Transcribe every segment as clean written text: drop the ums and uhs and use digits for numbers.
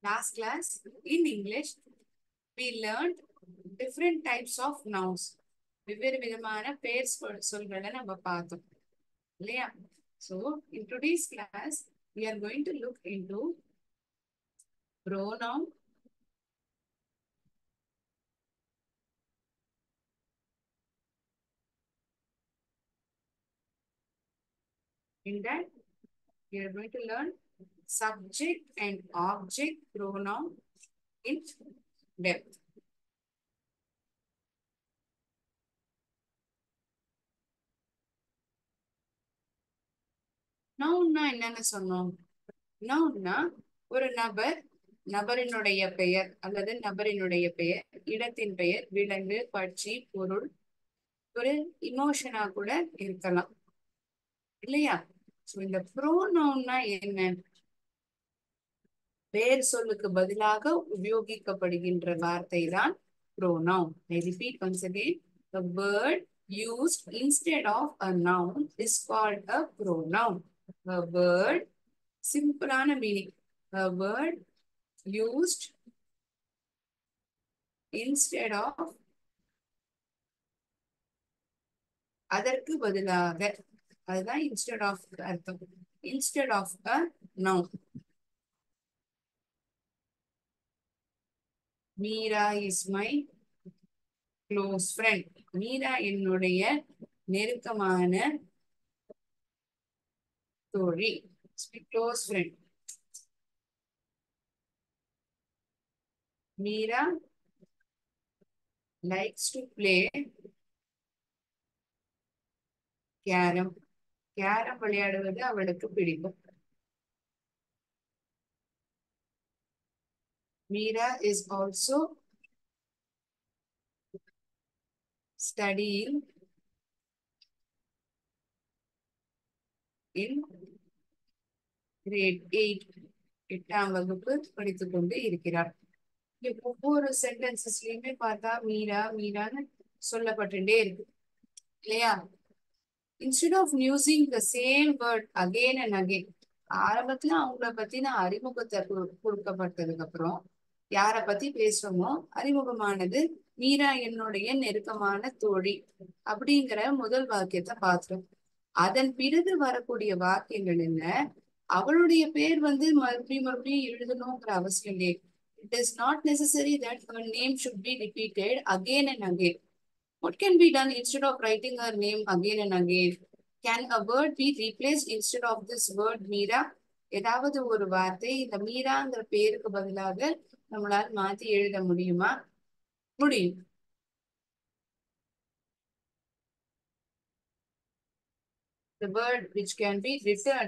Last class in English, we learned different types of nouns. வெவ்வேறு விதமான பெயர் சொல்களை நம்ம பார்த்தோம் இல்லையா? So in today's class, we are going to look into pronoun, in that we are going to learn subject and object pronoun in depth. நவுன்னா என்னன்னு சொன்னோம்? நவுன்னா ஒரு நபரினுடைய பெயர் அல்லது நபரினுடைய பெயர், இடத்தின் பெயர், விலங்கு, பட்சி, பொருள், ஒரு இமோஷனா கூட இருக்கலாம் இல்லையா? சோ இந்த ப்ரோனவுன்னா என்ன? பெயர் சொல்லுக்கு பதிலாக உபயோகிக்கப்படுகின்ற வார்த்தை தான் pronoun. I repeat once again, the word used instead of a noun is called a pronoun. A word, simple meaning, a word used instead of, அதற்கு பதிலாக, அதுதான் instead of அர்த்தம். Instead of a noun. Meera is my close friend. Meera என்னுடைய நெருக்கமான தோழி. Close friend. Meera likes to play carom. Carrom விளையாடுவது அவளுக்கு பிடிக்கும். Meera is also studying in grade 8. 8ஆம் வகுப்பு படித்துக் கொண்டு இருக்கிறார். ஒவ்வொரு சென்டென்சஸ்லயுமே பார்த்தா மீரா மீரான்னு சொல்லப்பட்டுட்டே இருக்கு இல்லையா? Instead of using the same word again and again, ஆரம்பத்துல அவங்கள பத்தின அறிமுகத்தை கொடுக்கப்பட்டதுக்கு அப்புறம் யார பத்தி பேசுறோமோ, அறிமுகமானது மீரா என்னுடைய நெருக்கமான தோழி அப்படிங்கிற முதல் வாக்கியத்தை பார்த்தோம். அதன் பிறகு வரக்கூடிய வாக்கியங்கள் என்ன? அவளுடைய பேர் மறுபடியும் எழுதணுங்கிற அவசியம் இல்லை. It is not necessary that her name should be repeated again and again. What can be done instead of writing her name again and again? Can a word be replaced instead of this word Meera? ஏதாவது ஒரு வார்த்தை இந்த மீராங்கிற பேருக்கு பதிலாக நம்மளால் மாத்தி எழுத முடியுமா? முடியும். The word which can be written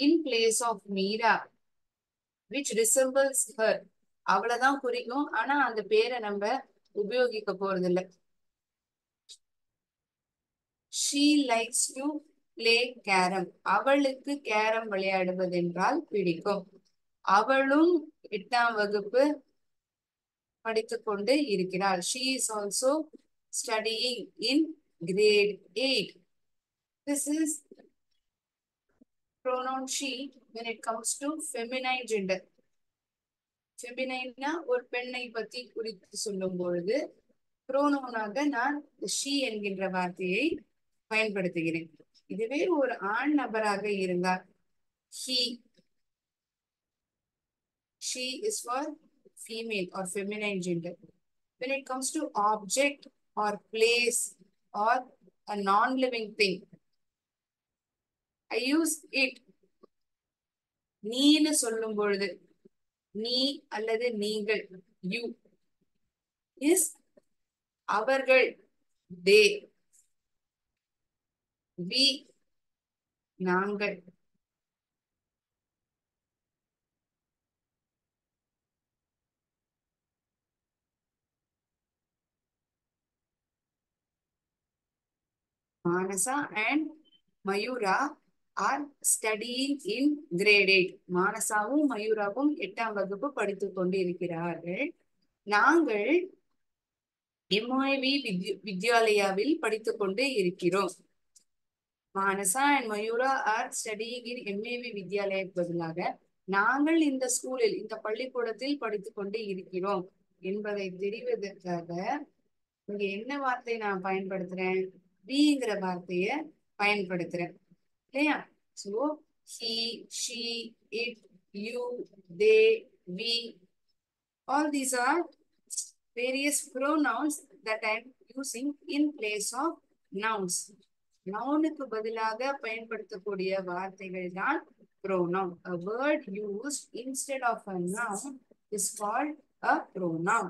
in place of Meera, which resembles her, அவளைதான் குறிக்கும். ஆனா அந்த பேரை நம்ம உபயோகிக்க போறது இல்லை. She likes to play carom. அவளுக்கு கேரம் விளையாடுவதென்றால் பிடிக்கும். அவளும் 8ஆம் வகுப்பு படித்துக் கொண்டு இருக்கிறாள். She is also studying in grade 8. This is pronoun she when it comes to feminine gender. ஃபெமினைனா ஒரு பெண்ணை பத்தி குறித்து சொல்லும் பொழுது புரோனவுனாக நான் she என்கின்ற வார்த்தையை பயன்படுத்துகிறேன். இதுவே ஒரு ஆண் நபராக இருந்தால் she is for female or feminine gender. When it comes to object or place or a non-living thing, I use it. நீன்னு சொல்லும் பொழுது நீ அல்லது நீங்கள், you, is அவர்கள், they, we, நாங்கள். Manasa and Mayura are studying in grade 8. மானசாவும் மயூராவும் 8ஆம் வகுப்பு படித்துக் கொண்டு இருக்கிறார்கள். நாங்கள் MIV வித்யாலயாவில் படித்துக் கொண்டு இருக்கிறோம். Manasa and Mayura are studying in MIV வித்யாலயாவுக்கு பதிலாக நாங்கள் இந்த ஸ்கூலில் இந்த பள்ளிக்கூடத்தில் படித்துக் கொண்டு இருக்கிறோம் என்பதை தெரிவதற்காக இங்க என்ன வார்த்தை நான் பயன்படுத்துறேன்? விங்கிற வார்த்தைய பயன்படுத்துறேன் இல்லையா? So he, she, it, you, they, we, all these are various pronouns that I am using in place of nouns. நவுனுக்கு பதிலாக பயன்படுத்தக்கூடிய வார்த்தைகள் தான் pronoun. A word used instead of a noun is called a pronoun.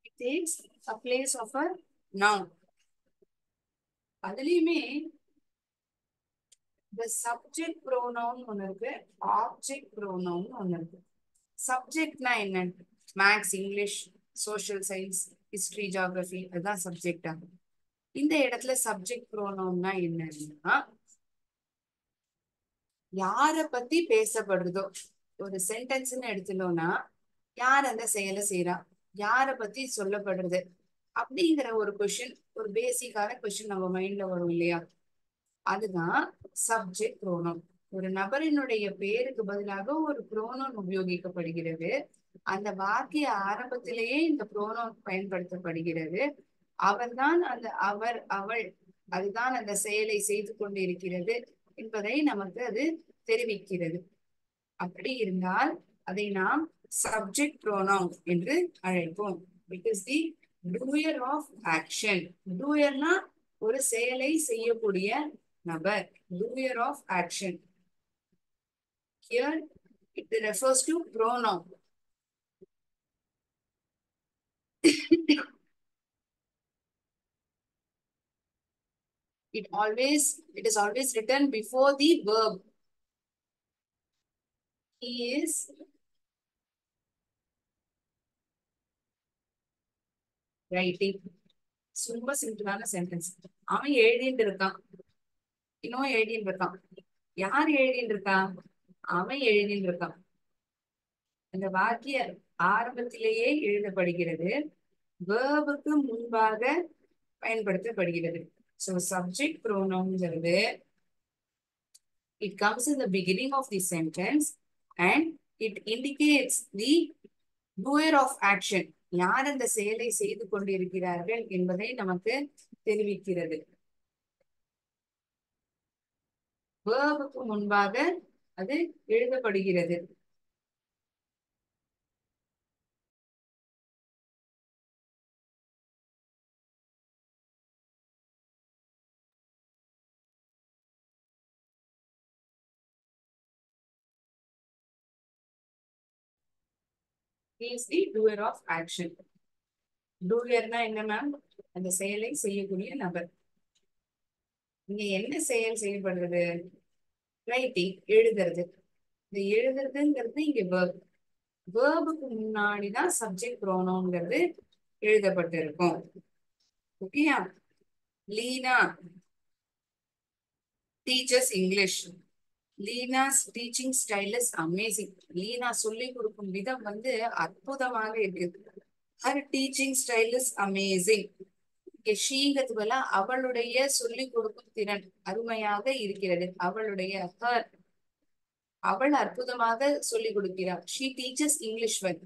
It takes a place of a noun. அதுலயுமே the subject pronoun ஒன்னு இருக்கு, object pronoun ஒன்னு இருக்கு. சப்ஜெக்ட்னா என்ன? Maths, English, social science, history, geography, அதுதான் சப்ஜெக்ட் ஆகும். இந்த இடத்துல சப்ஜெக்ட் ப்ரோனவுன்னா என்னன்னா, யார பத்தி பேசப்படுறதோ, ஒரு சென்டென்ஸ்ன்னு எடுத்துட்டோம்னா யார் அந்த செயலை செய்யறா, யார பத்தி சொல்லப்படுறது அப்படிங்கிற ஒரு கொஸ்டின், ஒரு பேசிக்கான கொஸ்டின் நம்ம மைண்ட்ல வரும் இல்லையா? அதுதான் சப்ஜெக்ட் ப்ரோனவுன். ஒரு நபரினுடைய பேருக்கு பதிலாக ஒரு ப்ரோனவுன் உபயோகிக்கப்படுகிறது. அந்த வாக்கிய ஆரம்பத்திலேயே இந்த ப்ரோனவுன் பயன்படுத்தப்படுகிறது. அவர்தான் அந்த அவர், அவள், அதுதான் அந்த செயலை செய்து கொண்டிருக்கிறது என்பதை நமக்கு அது தெரிவிக்கிறது. அப்படி இருந்தால் அதை நாம் சப்ஜெக்ட் ப்ரோனவுன் என்று அழைப்போம். Because the doer of action. டூயர்னா ஒரு செயலை செய்யக்கூடிய நபர். doer of action. Here it refers to pronoun. It is always written before the verb. He is writing. ரொம்ப சிம்பிளான சென்டென்ஸ். அவன் எழுதிட்டு இருக்கான், இன்னும் எழுதிட்டு இருக்கான். யார் எழுதிட்டு இருக்கா? அவன் எழுதிட்டு இருக்கான். அந்த வாக்கிய ஆரம்பத்திலேயே எழுதப்படுகிறது, வேர்புக்கு முன்பாக பயன்படுத்தப்படுகிறது. So subject pronounங்கிறது it comes in the beginning of the sentence and it indicates the doer of action. யார் அந்த செயலை செய்து கொண்டிருக்கிறார்கள் என்பதை நமக்கு தெரிவிக்கிறது. வேர்புக்கு முன்பாக அது எழுதப்படுகிறது. He is the doer of action. டூயர்னா என்ன மேம்? அந்த செயலை செய்யக்கூடிய நபர். இங்க என்ன செயல் செய்யப்படுறது? ரைட்டிங், எழுதுறது. இந்த எழுதுறதுங்கிறது இங்க வேர்ப். வேர்புக்கு முன்னாடிதான் சப்ஜெக்ட் ப்ரோனவுன்ங்கிறது எழுதப்பட்டிருக்கும். ஓகேயா? Leena teachers English. Leena's teaching style is amazing. Leena சொல்லி கொடுக்கும் விதம் அற்புதமாக இருக்குது. Her teaching style is amazing. ஷீங்கிறது போல அவளுடைய சொல்லி கொடுக்கும் திறன் அருமையாக இருக்கிறது. அவளுடைய ஹர், அவள் அற்புதமாக சொல்லி கொடுக்கிறார். She teachers English well.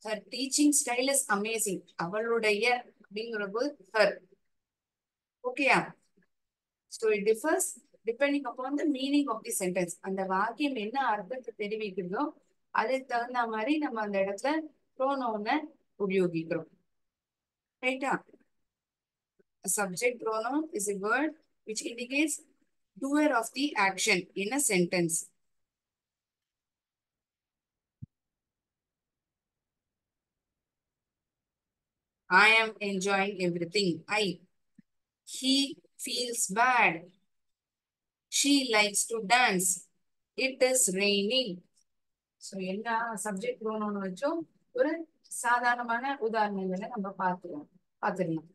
Her teaching style is amazing. அவளுடைய அப்படிங்கிற போது ஹர். ஓகேயா? So it differs depending upon the meaning of the sentence. அந்த வாக்கியம் என்ன அர்த்தத்தை தெரிவிக்கிறதோ அதுக்கு தகுந்த மாதிரி நம்ம அந்த இடத்துல ப்ரோனவுனை உபயோகிக்கிறோம். ரைட்டா? A subject pronoun is a word which indicates doer of the action in a sentence. I am enjoying everything. I. He feels bad. She likes to dance. It is raining. So என்ன subject pronoun வச்சோம் ஒரு சாதாரணமான உதாரணங்களை நம்ம பார்த்துடலாம்.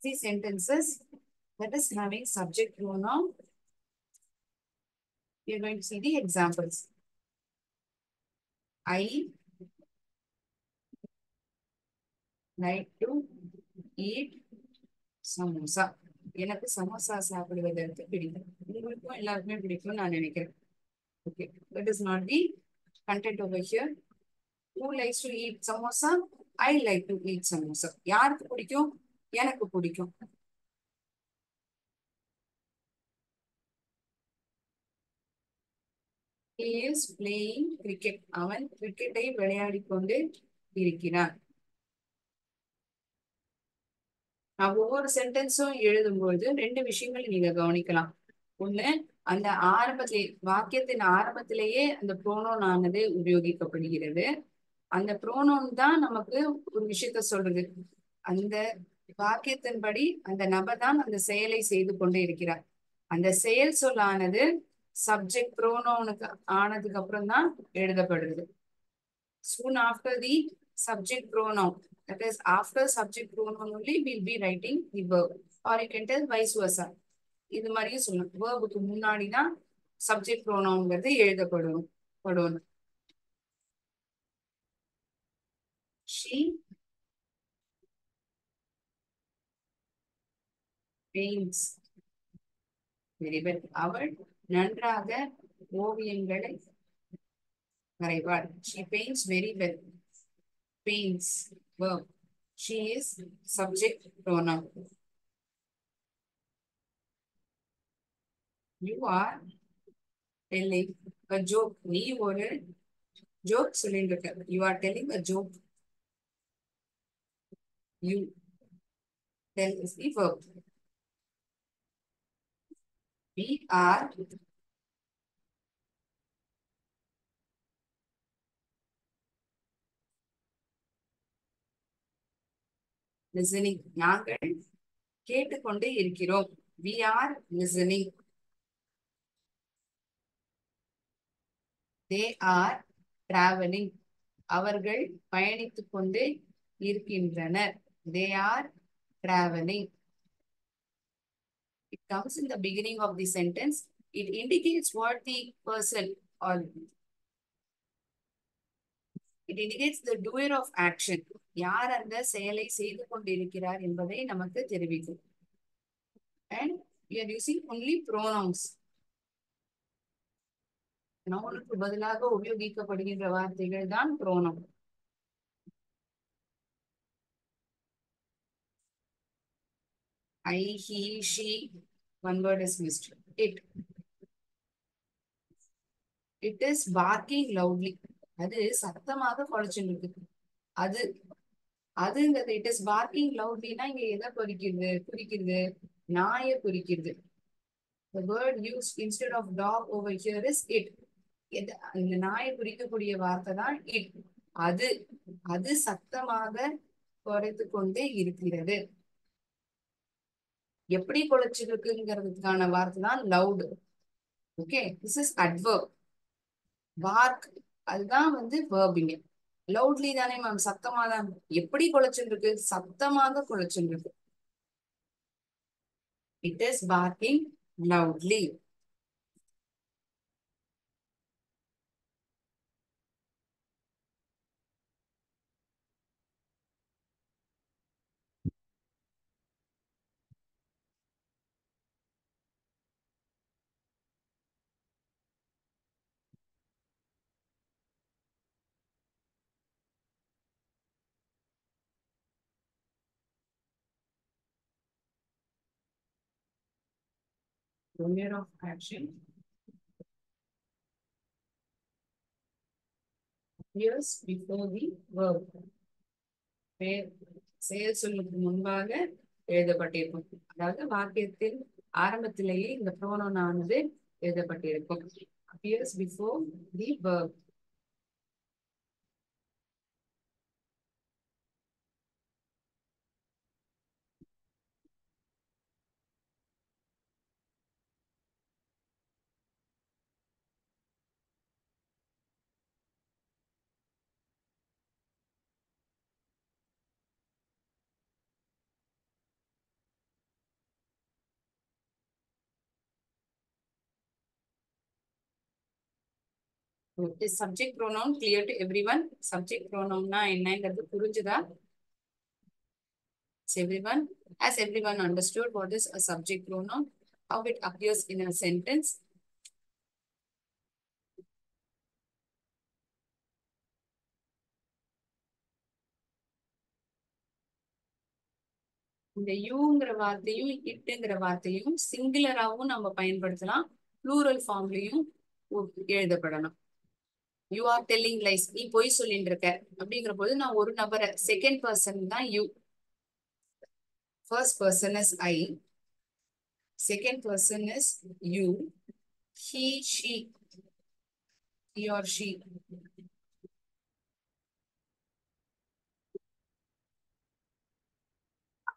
Easy sentences that is having subject pronoun. We are going to see the examples. I like to eat samosa. எனக்கு சமோசா சாப்பிடுவதற்கு பிடிக்கும். உங்களுக்கும் எல்லாருக்குமே பிடிக்கும்னு நான் நினைக்கிறேன். Okay, that is not the content over here. Who likes to eat samosa? I like to eat samosa. யாருக்கு பிடிக்கும்? எனக்கு பிடிக்கும். He is playing cricket. அவன் கிரிக்கெட்டை விளையாடிக் கொண்டு இருக்கிறான். நான் ஒவ்வொரு சென்டென்ஸும் எழுதும்போது ரெண்டு விஷயங்கள் நீங்க கவனிக்கலாம். ஒண்ணு, அந்த ஆரம்பத்திலே வாக்கியத்தின் ஆரம்பத்திலேயே அந்த ப்ரோனோன் ஆனது உபயோகிக்கப்படுகிறது. அந்த ப்ரோனோன் தான் நமக்கு ஒரு விஷயத்த சொல்றது. அந்த வாக்கியத்தின்படி அந்த நபர் தான் அந்த செயலை செய்து கொண்டு இருக்கிறார். அந்த செயல் சொல்லானது சப்ஜெக்ட் ப்ரோனோனுக்கு ஆனதுக்கு அப்புறம் தான் எழுதப்படுது. Soon after the subject pronoun, that is after subject pronoun only we'll be writing the verb, or you can tell vice versa. இது மாதிரியும் சொல்லணும். வேர்புக்கு முன்னாடி தான் சப்ஜெக்ட் ப்ரோனவுங்கிறது எழுதப்படும் படணும். She paints very well. அவள் நன்றாக ஓவியங்களை வரைவாள். She paints very well. Paints verb. She is subject pronoun. You are telling a joke. நீ ஒரு joke சொல்லிட்டு இருக்க. You are telling a joke. You tell is the verb. We are listening. நாங்கள் கேட்டுக்கொண்டு இருக்கிறோம். We are listening. They are traveling. அவர்கள் பயணித்துக் கொண்டு இருக்கின்றனர். They are traveling. It comes in the beginning of the sentence. It indicates what the person, or it indicates the doer of action. யார் அந்த செயலை செய்து கொண்டிருக்கிறார் என்பதை நமக்கு தெரிவிக்கும். And we are using only pronouns. நவுனுக்கு பதிலாக உபயோகிக்கப்படுகின்ற வார்த்தைகள் தான் pronoun. I, he, she, one word is missed. It is barking loudly. அது சத்தமாக குலைச்சுட்டு இருக்கு. அது அதுங்கிறது இட் இஸ் பார்க்கிங் லவுட்லினா இங்க எதை குறிக்கிறது? நாயை குறிக்கிறது. The word used instead of dog over here is it. இந்த நாயை குறிக்கக்கூடிய வார்த்தை தான் it. அது அது சத்தமாக குறைத்து கொண்டே இருக்கிறது. எப்படி குலைச்சிருக்குங்கிறதுக்கான வார்த்தை தான் loud. Okay, this is adverb. bark அதுதான் வேர்பிங்க. லவுட்லி தானே மேம், சத்தமா தான். எப்படி குலைச்சுருக்கு? சத்தமாக குலைச்சுருக்கு. It is barking loudly. Domain of action appears before the verb. செயல் சொல்லுக்கு முன்பாக எழுதப்பட்டிருக்கும். அதாவது வாக்கியத்தின் ஆரம்பத்திலேயே இந்த pronoun ஆனது எழுதப்பட்டிருக்கும். Appears before the verb. Is subject pronoun clear to everyone? Subject pronoun என்னங்கிறது புரிஞ்சுதா? everyone, has everyone understood what is a subject pronoun, how it appears in a sentence? இந்த யூங்கிற வார்த்தையும் இட்டுங்கிற வார்த்தையும் சிங்குலராகவும் நம்ம பயன்படுத்தலாம், ப்ளூரல் ஃபார்ம்லயும் எழுதப்படணும். யூ ஆர் டெல்லிங் லைஸ், நீ பொய் சொல்லிட்டு இருக்க அப்படிங்கிற போது நான் ஒரு நபரை, செகண்ட் பர்சன் தான் you. First person is I, second person is you. he she, he or she.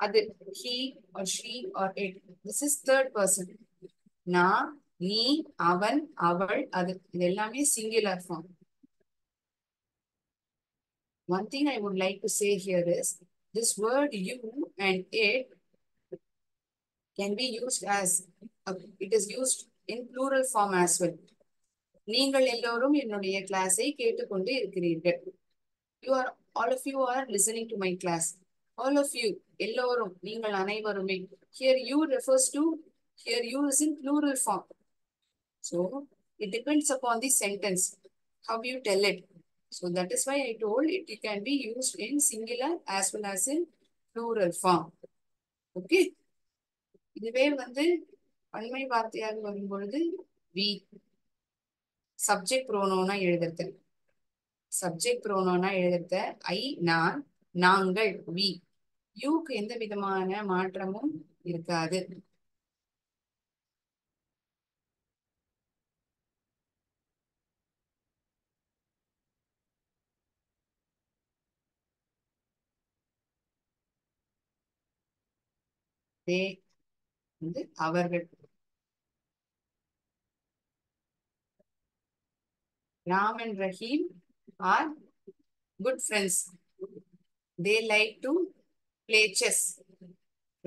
அது he or she or it. This is third person. நான், நீ, அவன், அவள், அது. இது எல்லாமே singular form. One thing I would like to say here is this word you and it can be used as it is used in plural form as well. நீங்கள் எல்லோரும் என்னுடைய கிளாஸை கேட்டுக்கொண்டு இருக்கிறீர்கள். You are, all of you are listening to my class. All of you, எல்லோரும், நீங்கள் அனைவருமே. Here you refers to, here you is in plural form. So it depends upon the sentence, how you tell it. So that is why I told it, it can be used in singular as well as in plural form. Okay. இதுவே பன்மை வார்த்தையாக வரும் பொழுது we, subject ப்ரோனோனா எழுதுறது. Subject ப்ரோனோனா எழுதுறது ஐ, நான், நாங்கள், we. யூக்கு எந்த விதமான மாற்றமும் இருக்காது. தே அவர்கள். Ram and Rahim are good friends. They like to play chess.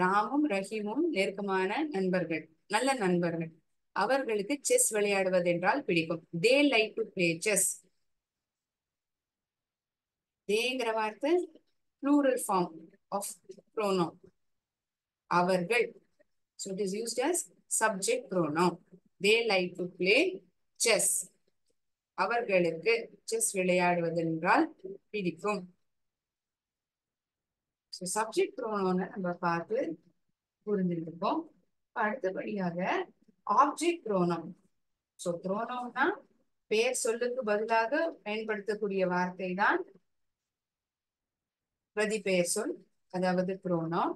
ராமும் ரஹீமும் நெருக்கமான நண்பர்கள், நல்ல நண்பர்கள். அவர்களுக்கு செஸ் விளையாடுவது என்றால் பிடிக்கும். They like to play chess. தேங்கிற வார்த்தை plural form of pronoun. அவர்கள். So it is used as subject pronoun. They like to play chess. அவர்களுக்கு செஸ் விளையாடுவது என்றால் பிடிக்கும். சப்ஜெக்ட் ப்ரோனோனை நம்ம பார்த்து புரிஞ்சிருக்கோம். அடுத்தபடியாக ஆப்ஜெக்ட் ப்ரோனோன். ஸோ ப்ரோனோன்னா பெயர் சொல்லுக்கு பதிலாக பயன்படுத்தக்கூடிய வார்த்தை தான் பிரதிபெயர் சொல், அதாவது ப்ரோனோன்.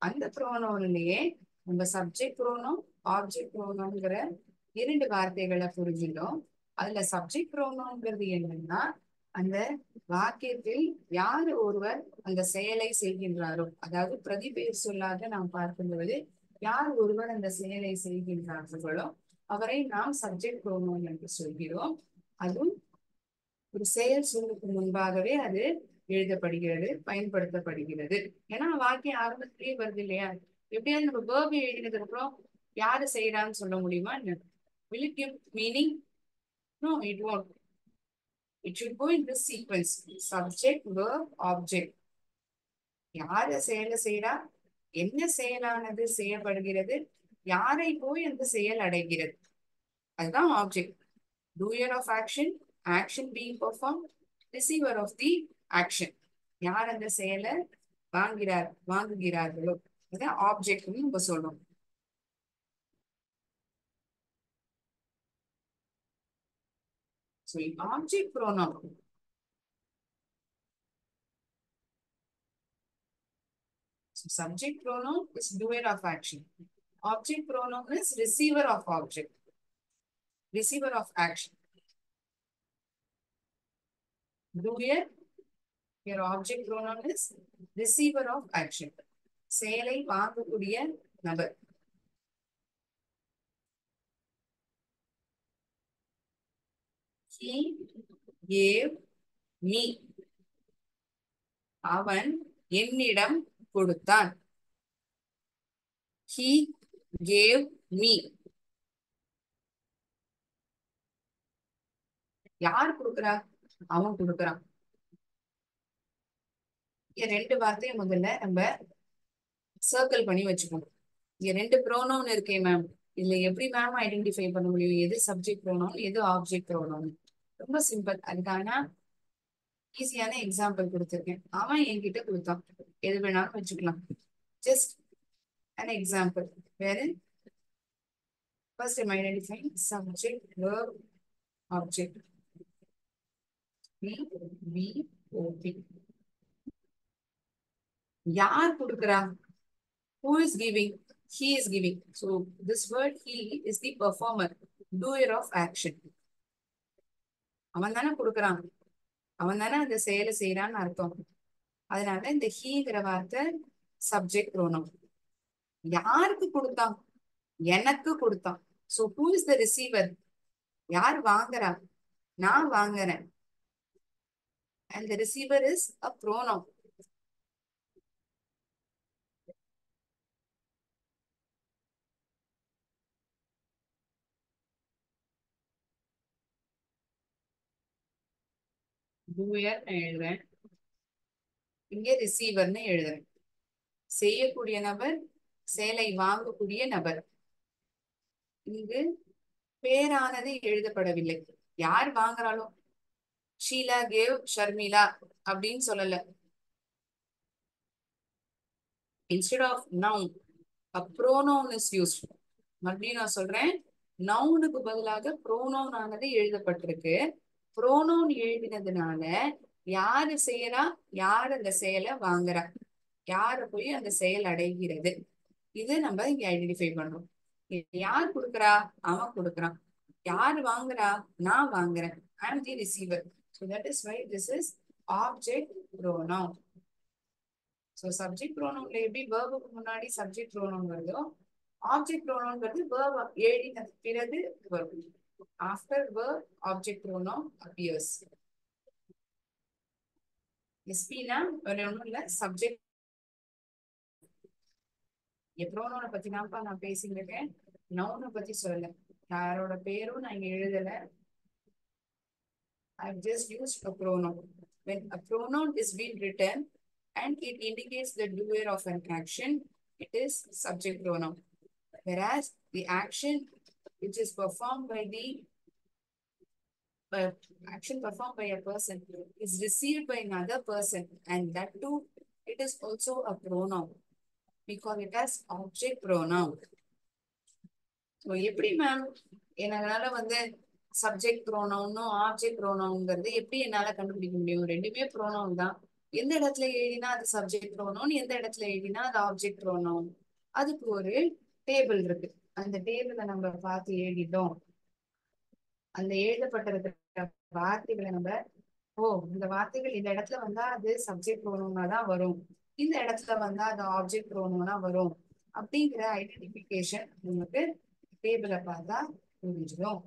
அந்த ப்ரோனோன்லயே நம்ம சப்ஜெக்ட் ப்ரோனோன், ஆப்ஜெக்ட் ப்ரோனோங்கிற இரண்டு வார்த்தைகளை புரிஞ்சிடும். அதுல சப்ஜெக்ட் ப்ரோனோங்கிறது என்னன்னா, அந்த வாக்கியத்தில் யார் ஒருவர் அந்த செயலை செய்கின்றாரோ, அதாவது பிரதிபெயர் சொல்லாக நாம் பார்க்கும்போது யார் ஒருவர் அந்த செயலை செய்கின்றார்களோ அவரை நாம் சப்ஜெக்ட் ப்ரோனோன் என்று சொல்கிறோம். அதுவும் ஒரு செயல் சொல்லுக்கு முன்பாகவே அது எழுதப்படுகிறது, பயன்படுத்தப்படுகிறது. ஏன்னா வாக்கியம் ஆரம்பத்திலேயே வருது இல்லையா? எப்படியாவது நம்ம வேர்பு எழுதினதுக்கு அப்புறம் யாரு செய்யறான்னு சொல்ல முடியுமா? Will it give meaning? No, it won't. It should go in this sequence: subject, verb, object. யார செயலை செய்யறா, என்ன செயலானது செய்யப்படுகிறது, யாரை போய் அந்த செயல் அடைகிறது, அதுதான் object. Doer of action, action being performed, receiver of the action. யார் அந்த செயலை வாங்குகிறார்களோ அதான் ஆப்ஜெக்ட்னு நம்ம சொல்றோம். So object pronoun. So subject pronoun is doer of action. Object pronoun is receiver of object, receiver of action. Doer, your object pronoun is receiver of action. செயலை வாங்கக்கூடிய நபர். He gave me. அவன் என்னிடம் கொடுத்தான். He gave me. யார் கொடுக்கிறா? அவன் கொடுக்கிறான். ரெண்டு வார்த்தையும் முதல்ல நம்ம சர்க்கிள் பண்ணி வச்சுக்கோங்க. இங்க ரெண்டு ப்ரோனவுன் இருக்கே மேம். இதுல எப்படி மேம் ஐடென்டிஃபை பண்ண முடியும் எது சப்ஜெக்ட் ப்ரோனவுன் எது ஆப்ஜெக்ட் ப்ரோனவுன்? ரொம்ப சிம்பிள். அதுக்கான ஈஸியான எக்ஸாம்பிள் கொடுத்துருக்கேன். அவன் என்கிட்ட கொடுத்தான். எது வேணாலும் வச்சுக்கலாம். Just an example wherein first I'm identifying subject, verb, object. VVOP. யார் கொடுக்குறா? Who is giving? He is giving. So this word he is the performer, doer of action. அவன் தானே கொடுக்குறான். அவன் தானே அந்த செயலை செய்யறான்னு அர்த்தம். அதனால இந்த ஹீங்கிற வார்த்தை சப்ஜெக்ட் ப்ரோனவுன். யாருக்கு கொடுத்தான்? எனக்கு கொடுத்தான். So who is the receiver? யார் வாங்குறா? நான் வாங்குறேன். And the receiver is a pronoun. Doer எழுதுறேன். இங்க ரிசீவர்னு எழுதுறேன். செய்யக்கூடிய நபர், செயலை வாங்கக்கூடிய நபர். இங்கு பேரானது எழுதப்படவில்லை. யார் வாங்குறாளோ, ஷீலா கேவ் ஷர்மிளா அப்படின்னு சொல்லல. Instead of noun, a pronoun is used. மறுபடியும் நான் சொல்றேன், நவுனுக்கு பதிலாக ப்ரோனவுன் ஆனது எழுதப்பட்டிருக்கு. ப்ரோனவுன் எழுதினதுனால யாரு செய்யறா, யார் அந்த செயலை வாங்குறா, யாரு போய் அந்த செயல் அடைகிறது, இது நம்ம இங்க ஐடென்டிஃபை பண்றோம். யார் கொடுக்குறா? அவன் கொடுக்குறான். யார் வாங்குறா? நான் வாங்குறேன். I am the receiver. So that is why this is object pronoun. So subject pronoun எப்படி verb-க்கு முன்னாடி subject pronoun வருதோ, object pronoun வருது verb எழுதின பிறகு verb. After verb, object pronoun appears. SPனா வேற ஒண்ணும் இல்ல, subject. ப்ரோனோனை பத்தி தான்ப்பா நான் பேசிட்டு இருக்கேன், நவுனை பத்தி சொல்லல. யாரோட பேரும் நான் இங்க எழுதல. I've just used a pronoun. When a pronoun is being written and it indicates the doer of an action, it is subject pronoun. Whereas the action which is performed by the action performed by a person is received by another person, and that too, it is also a pronoun. We call it as object pronoun. So எப்படி ma'am என்னால subject ப்ரோனவுன்னும் object ப்ரோனவுன்ங்கிறது எப்படி என்னால கண்டுபிடிக்க முடியும்? ரெண்டுமே pronoun தான். எந்த இடத்துல எழுதினா அது சப்ஜெக்ட் ப்ரோனவுன், எந்த இடத்துல எழுதினா அது ஆப்ஜெக்ட் ப்ரோனவுன், அதுக்கு ஒரு டேபிள் இருக்கு. அந்த டேபிள நம்ம பார்த்து எழுதிட்டோம். அந்த எழுதப்பட்டிருக்கிற வார்த்தைகளை நம்ம, இந்த வார்த்தைகள் இந்த இடத்துல வந்தா அது சப்ஜெக்ட் ப்ரோனவுனா தான் வரும், இந்த இடத்துல வந்தா அது ஆப்ஜெக்ட் ப்ரோனவுனா வரும் அப்படிங்கிற ஐடென்டிபிகேஷன் நமக்கு டேபிளை பார்த்தா புரிஞ்சிடும்.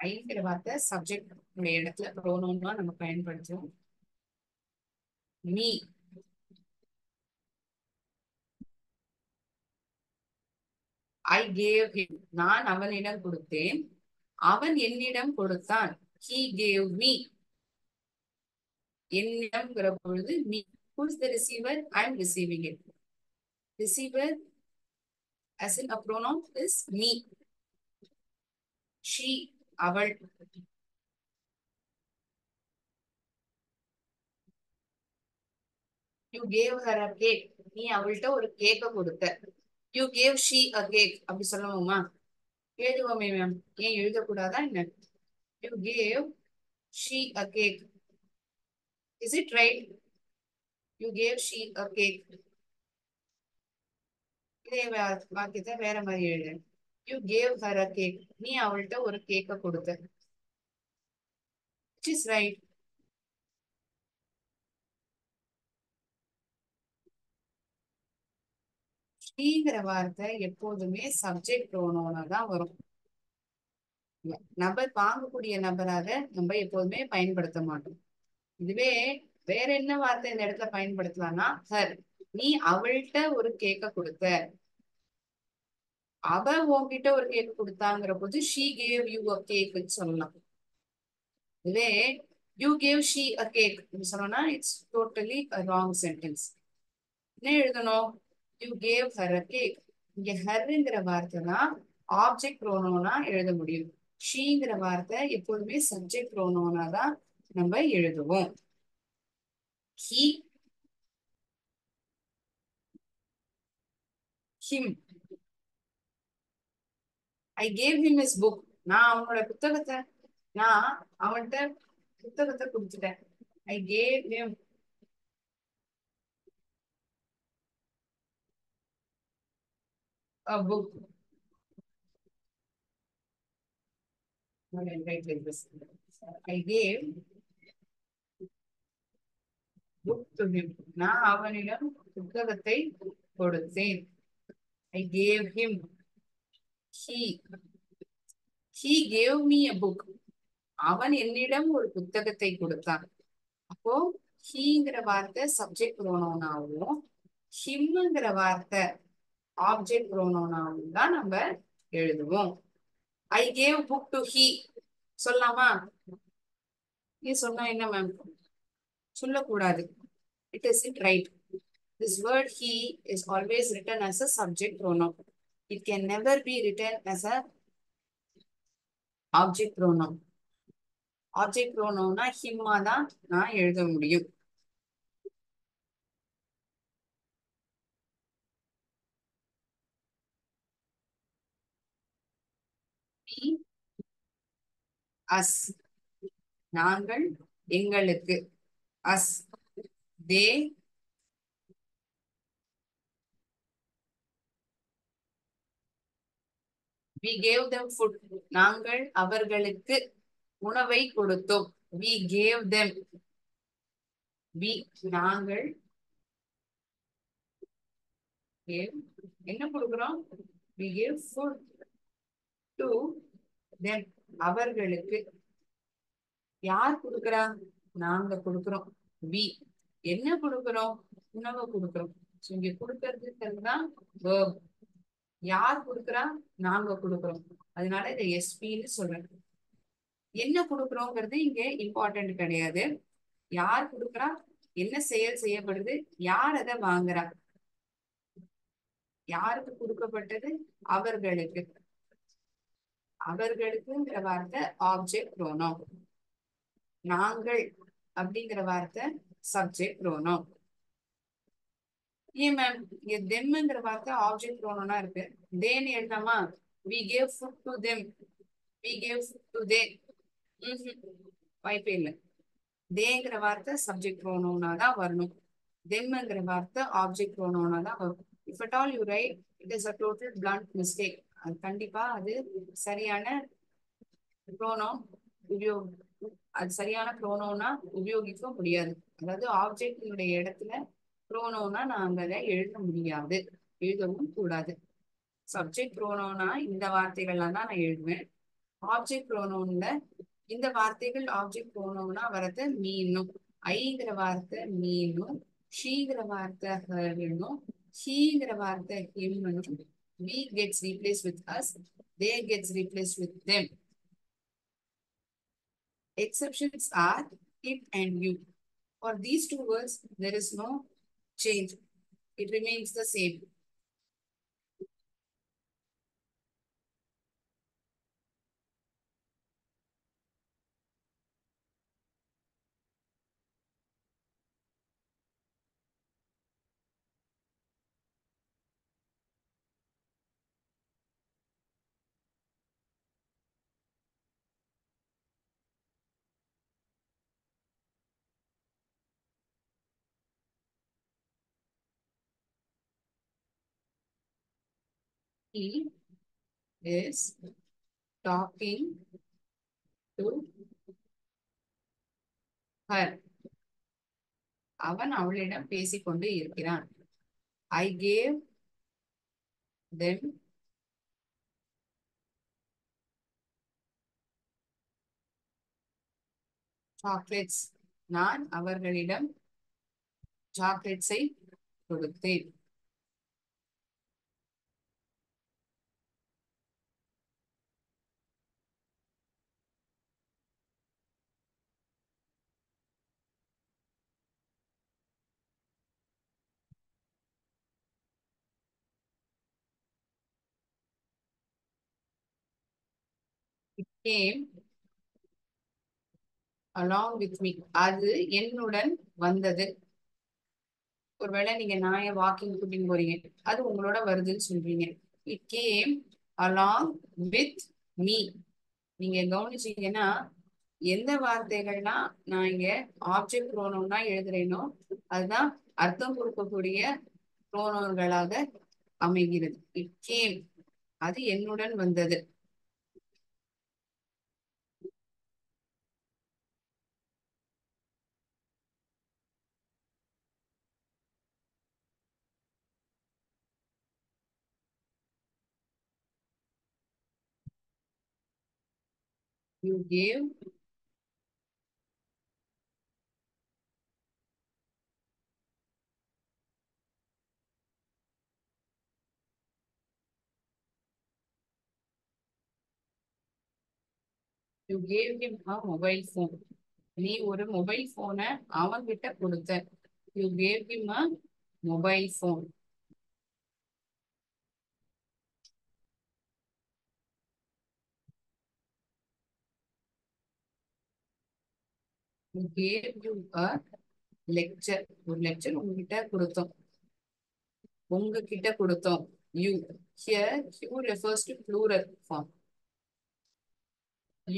ஐங்கிற வார்த்தை சப்ஜெக்ட் இடத்துல ப்ரோனவுனா நம்ம பயன்படுத்துவோம். மீ, ஐ கேவ் ஹிம், நான் அவனிடம் கொடுத்தேன், அவன் என்னிடம் கொடுத்தான். he gave me, என்னிடம்ங்கிற பொழுது me. Who is the receiver? I am receiving it. Receiver as in a pronoun is me. She, அவள். You gave her a cake, நீ அவள்கிட்ட ஒரு கேக்க கொடுத்த. You gave she a cake, அப்படி சொல்லணுமா? எழுதுவோமே மேம், ஏன் எழுதக்கூடாதா என்ன? You gave she a cake. Is it right? You gave she a cake. இதே வாக்கியத்தை வேற மாதிரி எழுது. You gave her a cake. நீ அவள்கிட்ட ஒரு கேக்க கொடுத்த. Which is right? ஷீங்கிற வார்த்தை எப்போதுமே சப்ஜெக்ட் ப்ரோனோனா தான் வரும். நபர் வாங்கக்கூடிய நபராக நம்ம எப்போதுமே பயன்படுத்த மாட்டோம். இதுவே வேற என்ன வார்த்தை இந்த இடத்துல பயன்படுத்தலாம்னா ஹர். நீ அவள்கிட்ட ஒரு கேக்க கொடுத்த, அவ உன்கிட்ட ஒரு கேக் கொடுத்தாங்கிற போது ஷீ கேவ் யூ அ கேக்னு சொல்லலாம். இதுவே you gave she a cake சொன்னோம்னா it's totally a wrong sentence. என்ன எழுதணும்? You gave her a cake. இங்க ஹர்ங்கிற வார்த்தை தான் ஆப்ஜெக்ட் ப்ரோனோனா எழுத முடியும். ஷீங்கிற வார்த்தை எப்போதுமே சப்ஜெக்ட் ப்ரோனோனா தான் நம்ம எழுதுவோம். He, him. I gave him is book. நான் அவனோட புத்தகத்தை, நான் அவன்கிட்ட புத்தகத்தை கொடுத்துட்டேன். I gave him a book. I'll write like this. I gave book to him. நான் அவனிடம் புத்தகத்தை கொடுத்தேன். I gave him. He. He gave me a book. அவன் என்னிடம் ஒரு புத்தகத்தை கொடுத்தான். அப்போ ஹீங்கிற வார்த்தை சப்ஜெக்ட் ப்ரோனோனாவும் ஹிம்ங்கிற வார்த்தை ஆப்ஜெக்ட் ப்ரோனோனாவும் தான் நம்ம எழுதுவோம். I gave book to he சொல்லலாமா? நீ சொன்னா என்ன மேம்? சொல்லக்கூடாது. It is it right. This word he is always written as a subject pronoun. It can never be written as a object pronoun. Object pronoun ஹிம்மா தான் நான் எழுத முடியும். We, us. நாங்கள், எங்களுக்கு. us. they, we gave them food. நாங்கள் அவர்களுக்கு உணவை கொடுத்தோம். we gave them. we, நாங்கள் gave, என்ன கொடுக்கிறோம்? we gave food to them. அவர்களுக்கு. யார் கொடுக்கிறா? நாங்க கொடுக்கிறோம். வி, என்ன கொடுக்கிறோம்? உணவை கொடுக்கிறோம். இங்க கொடுக்கறதுக்கு தான் verb. யார் கொடுக்கிறா? நாங்க கொடுக்கிறோம். அதனால இதை எஸ்பின்னு சொல்றேன். என்ன கொடுக்குறோங்கிறது இங்க இம்பார்ட்டன்ட் கிடையாது. யார் கொடுக்குறா, என்ன செயல் செய்யப்படுது, யார் அதை வாங்குறா, யாருக்கு கொடுக்கப்பட்டது? அவர்களுக்கு. அவர்களுக்குங்கிற வார்த்தை ஆப்ஜெக்ட் ப்ரோனோன். நாங்கள் அப்படிங்கிற வார்த்தை சப்ஜெக்ட் ப்ரோனோன். ஏன் மேம் இங்க தெம்ங்கிற வார்த்தை ஆப்ஜெக்ட் ப்ரோனோனா இருக்கு, தேன்னு எழுதாமா? we gave food to them. we gave food to they. வாய்ப்பே இல்லை. தேங்கிற வார்த்தை சப்ஜெக்ட் ப்ரோனோனா தான் வரணும். தெம்ங்கிற வார்த்தை ஆப்ஜெக்ட் ப்ரோனோனா தான் வரும். If at all you write it is a total blunt mistake. அது கண்டிப்பா அது சரியான ப்ரோனோன் உபயோக, அது சரியான ப்ரோனோனா உபயோகிக்க முடியாது. அதாவது ஆப்ஜெக்டினுடைய இடத்துல ப்ரோனோனா நாங்க அதை எழுத முடியாது, எழுதவும் கூடாது. சப்ஜெக்ட் ப்ரோனோனா இந்த வார்த்தைகள்லாம் தான் நான் எழுதுவேன். ஆப்ஜெக்ட் ப்ரோனோன்ல இந்த வார்த்தைகள் ஆப்ஜெக்ட் ப்ரோனோனா வரது மீனும். ஐங்கிற வார்த்தை மீனும், ஷீங்கிற வார்த்தை ஹர்னும், ஹீங்கிற வார்த்தை ஹிம்னும். we gets replaced with us, they gets replaced with them. Exceptions are it and you. For these two words, there is no change. It remains the same. He is talking to her. அவன் அவளிடம் பேசிக்கொண்டு இருக்கிறான். I gave them chocolates. நான் அவர்களிடம் சாக்லேட்ஸை கொடுத்தேன். It came along with me. அது என்னுடன் வந்தது. ஒருவேளை நீங்க நாய வாக்கிங் கூட்டின்னு போறீங்க, அது உங்களோட வருதுன்னு சொல்றீங்க. It came along with me. நீங்க கவனிச்சீங்கன்னா எந்த வார்த்தைகள்னா நான் இங்க ஆப்ஜெக்ட் ப்ரோனோம்னா எழுதுறேனோ அதுதான் அர்த்தம் கொடுக்கக்கூடிய ப்ரோனோன்களாக அமைகிறது. இட் கேம், அது என்னுடன் வந்தது. You gave you gave him a mobile phone. நீ ஒரு மொபைல் போனை அவன்கிட்ட கொடுத்த. You gave him a mobile phone. You gave you a lecture. ஒரு லெக்சர் உங்ககிட்ட கொடுத்தோம், உங்ககிட்ட கொடுத்தோம். You here you refers to plural form.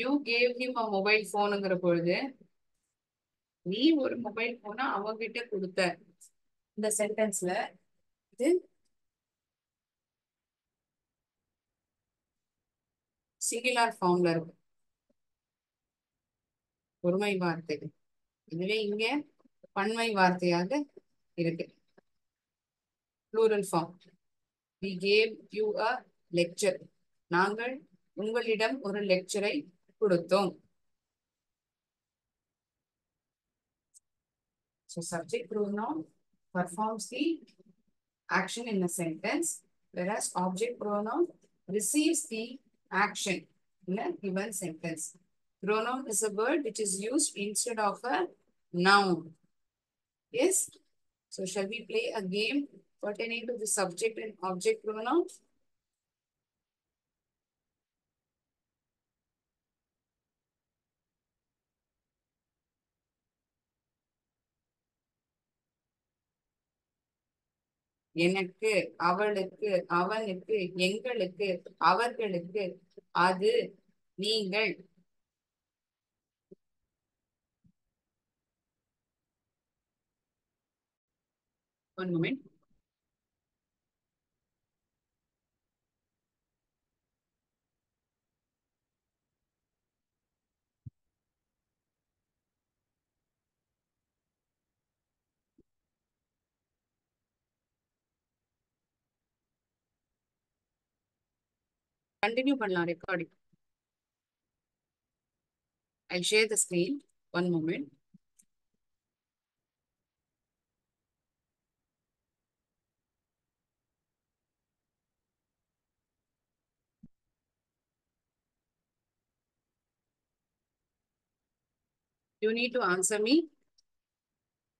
You gave him a mobile போனுங்கிற பொழுது நீ ஒரு மொபைல் போனை அவங்கிட்ட கொடுத்த. இந்த சென்டென்ஸ்ல இது சிங்குலர் ஃபார்ம்ல இருக்கு, ஒருமை வார்த்தை. இதுவே இங்க பன்மை வார்த்தையாக இருக்கு, plural form. we gave you a lecture. நாங்கள் உங்களிடம் ஒரு லெக்சரை கொடுத்தோம். So subject pronoun performs the action in a sentence, whereas object pronoun receives the action in a given sentence. Pronoun is a word which is used instead of a noun. Yes? So shall we play a game pertaining to the subject and object pronoun? எனக்கு, அவளுக்கு, அவனுக்கு, எங்களுக்கு, அவர்களுக்கு, அது, நீங்கள். One moment. Continue பண்ணலாம் recording. I'll share the screen. One moment. You need to answer me.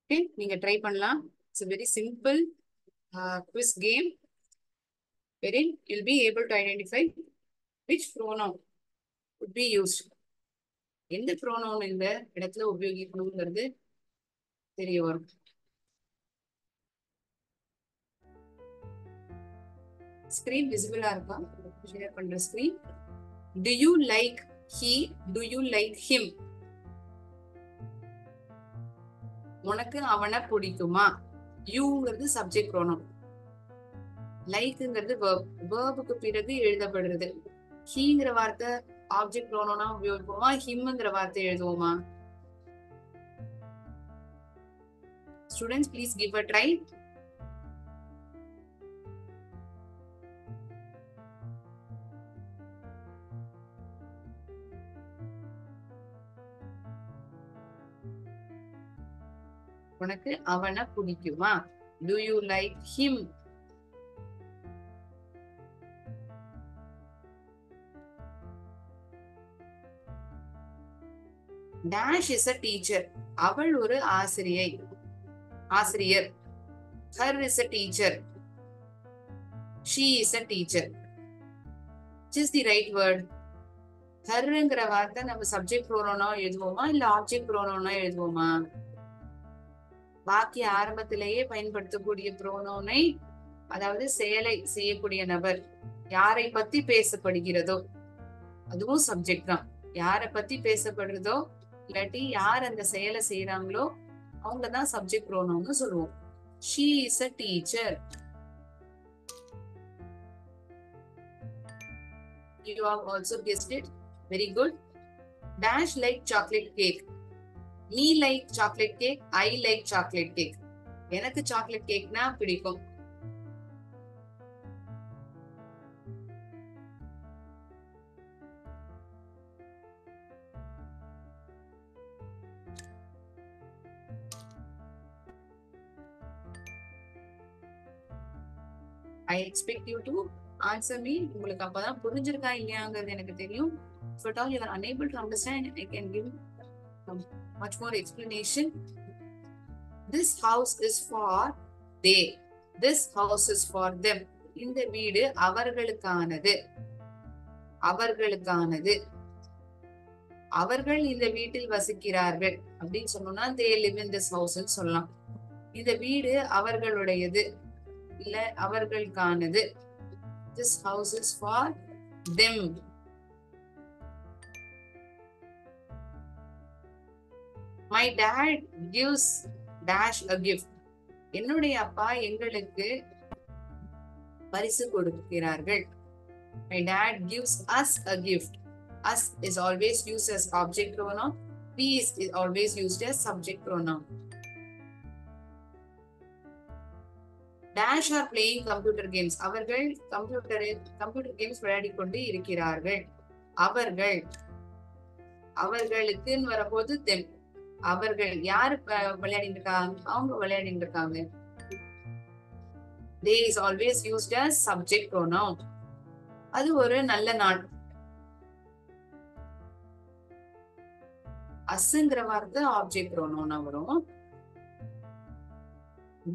Okay, நீங்க try பண்ணலாம். It's a very simple quiz game wherein you'll be able to identify which pronoun would be used. எந்த pronoun இந்த இடத்துல உபயோகிக்கணுங்கிறது தெரிய வரும். Screen visible இருக்கா? Share பண்ற screen. Do you like he? Do you like him? உனக்கு அவனை பிடிக்குமா? யூங்கிறது சப்ஜெக்ட் ப்ரோனவுன், லைக்ங்கிறது வெர்ப். வெர்புக்கு பிறகு எழுதப்படுறது. ஹீங்கிற வார்த்தை ஆப்ஜெக்ட் ப்ரோனவுனா உபயோகிப்போமா, ஹிம்ங்கிற வார்த்தை எழுதுவோமா? Students, please give a try. உனக்கு அவனை பிடிக்குமா? Do you like him? Dash is a teacher. அவள் ஒரு ஆசிரியர். Her is a teacher. She is a teacher. Which is the right word? ஹர்ங்கிற வார்த்தை நம்ம சப்ஜெக்ட் ப்ரோனோனா எழுதுவோமா இல்ல ஆப்ஜெக்ட் ப்ரோனோனா எழுதுவோமா? வாக்கிய ஆரம்பத்திலேயே பயன்படுத்தக்கூடிய ப்ரோனோனை, அதாவது செயலை செய்யக்கூடிய நபர் யாரை பத்தி பேசப்படுகிறதோ அதுவும் சப்ஜெக்ட் தான். யாரை பத்தி பேசப்படுறதோ இல்லாட்டி யார் அந்த செயலை செய்யறாங்களோ அவங்கதான் சப்ஜெக்ட் ப்ரோனோன்னு சொல்லுவோம். She is a teacher. You have also guessed it. Very good. Dash like chocolate cake. Me like chocolate cake. I like chocolate cake. எனக்கு சாக்லேட் கேக்னா பிடிக்கும். I expect you to answer me. உங்களுக்கு அப்பதான் புரிஞ்சிருக்கா இல்லையாங்கிறது எனக்கு தெரியும். If at all you are unable to understand, I can give much more explanation. This house is for they. This house is for them. இந்த வீடு அவர்களுக்கானது. அவர்கள் இந்த வீட்டில் வசிக்கிறார்கள் அப்படின்னு சொன்னோம்னா they live in this house ன்னு சொல்லலாம். இந்த வீடு அவர்களுடையது இல்ல அவர்களுக்கானது. This house is for them. My dad gives dash a gift. என்னுடைய அப்பா எங்களுக்கு பரிசு கொடுக்கிறார்கள். My dad gives us a gift. Us is always used as object pronoun. We is always used as subject pronoun. Dash are playing computer games. அவர்கள் computer games விளையாடிக் கொண்டு இருக்கிறார்கள். அவர்களுக்குன்னு வரும்போது them. அவர்கள் யாரு விளையாடிட்டு இருக்காங்க? அவங்க விளையாடிட்டு இருக்காங்க. They is always used as subject pronoun. அது ஒரு நல்ல நாள். அஸ்ங்கிற வார்த்தை ஆப்ஜெக்ட் ப்ரோனவுனா வரும்.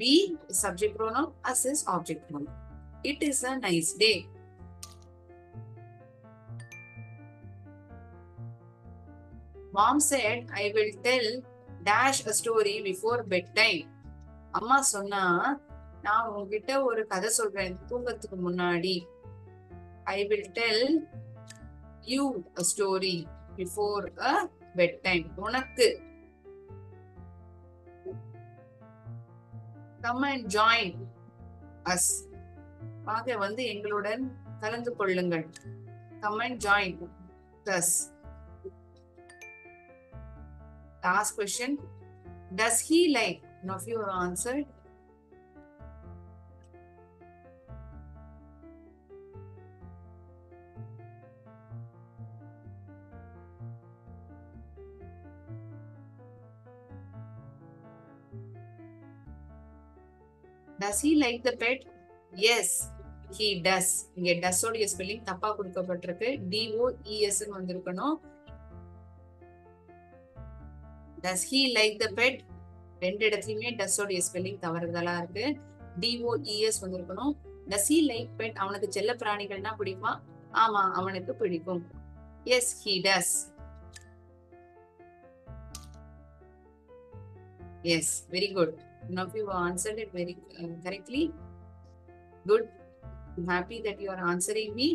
We is subject pronoun, us is object pronoun. It is a nice day. Mom said, I will tell dash a story before bedtime. அம்மா சொன்னா நான் உங்ககிட்ட ஒரு கதை சொல்றேன் தூங்கத்துக்கு முன்னாடி. I will tell you a story before a bedtime. உனக்கு. Come and join us. வாங்க வந்து எங்களுடன் கலந்து கொள்ளுங்கள். Come and join us. Last question. Does he like? None of you have answered. Does he like the pet? Yes, he does. இங்க does ஓட spelling தப்பா கொடுக்கப்பட்டிருக்கு. DOES ன்னு வந்திருக்கணும். Does he like the pet? ரெண்டு இடத்துலயுமே does ஓட spelling தவறுதலா இருக்கு. DOES வந்திருக்கணும். Does he like pet? அவனுக்கு செல்ல பிராணிகள்னா பிடிக்குமா? ஆமா, அவனுக்கு பிடிக்கும். Yes, he does. Yes, very good. None of you answered it very correctly. Good. I'm happy that you are answering me.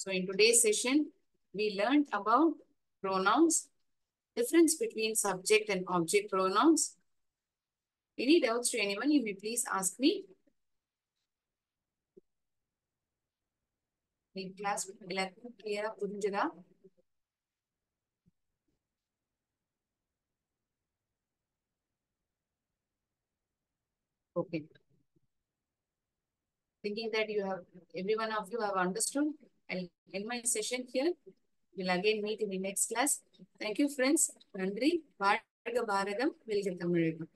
So in today's session, we learned about pronouns, difference between subject and object pronouns. Any doubts to anyone, you may please ask me. In class, எல்லாருக்கும் clear புரிஞ்சதா? Okay. Thinking that every one of you have understood. I'll end my session here. We'll again meet in the next class. Thank you, friends. நன்றி. வாழ்க பாரதம், வெல்க தமிழகம்.